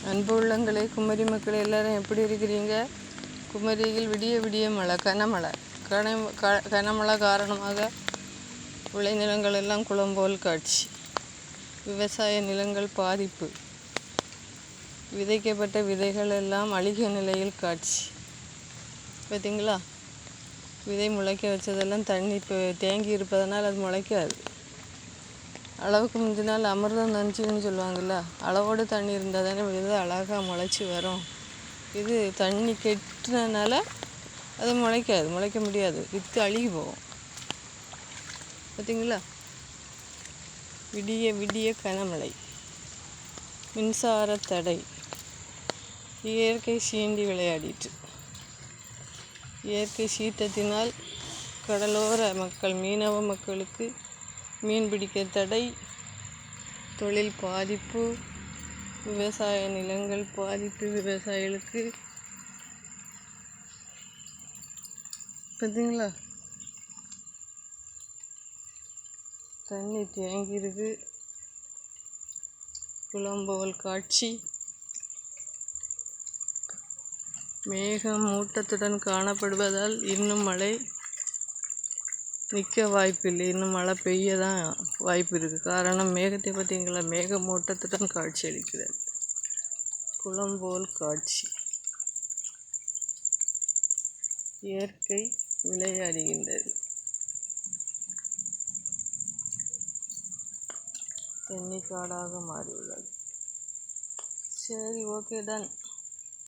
அன்பு உள்ளங்களே, குமரி மக்கள் எல்லாரும் எப்படி இருக்கிறீங்க? குமரியில் விடிய விடிய மழை, கனமழை. கனமழை காரணமாக விளைநிலங்கள் எல்லாம் குளம்போல் காட்சி. விவசாய நிலங்கள் பாதிப்பு. விதைக்கப்பட்ட விதைகள் எல்லாம் அழுகிய நிலையில் காட்சி. பார்த்தீங்களா? விதை முளைக்க வச்சதெல்லாம் தண்ணி இப்போ தேங்கி இருப்பதனால் அது முளைக்காது. அளவுக்கு முந்தினால் அமிர்தம் நஞ்சுன்னு சொல்லுவாங்கள்ல, அளவோடு தண்ணி இருந்தால் தானே விதை அழகாக முளைச்சி வரும். இது தண்ணி கெட்டினால அது முளைக்காது, முளைக்க முடியாது, வித்து அழுகி போகும். பார்த்தீங்களா? விடிய விடிய கனமழை, மின்சார தடை, இயற்கை சீண்டி விளையாடிட்டு. இயற்கை சீற்றத்தினால் கடலோர மக்கள், மீனவ மக்களுக்கு மீன் பிடிக்க தடை, தொழில் பாதிப்பு, விவசாய நிலங்கள் பாதிப்பு விவசாயிகளுக்கு. பார்த்தீங்களா? தண்ணி தேங்கியிருக்கு, குளம்போல் காட்சி. மேகம் மூட்டத்துடன் காணப்படுவதால் இன்னும் மழை நிற்க வாய்ப்பில்லை, இன்னும் மழை பெய்ய தான் வாய்ப்பு இருக்குது. காரணம் மேகத்தை பார்த்தீங்களா? மேக மூட்டத்துடன் காட்சி அளிக்கிறது, குளம்போல் காட்சி. இயற்கை விளையாடுகின்றது. தண்ணி காடாக மாறியுள்ளது. சரி, ஓகே, டன்.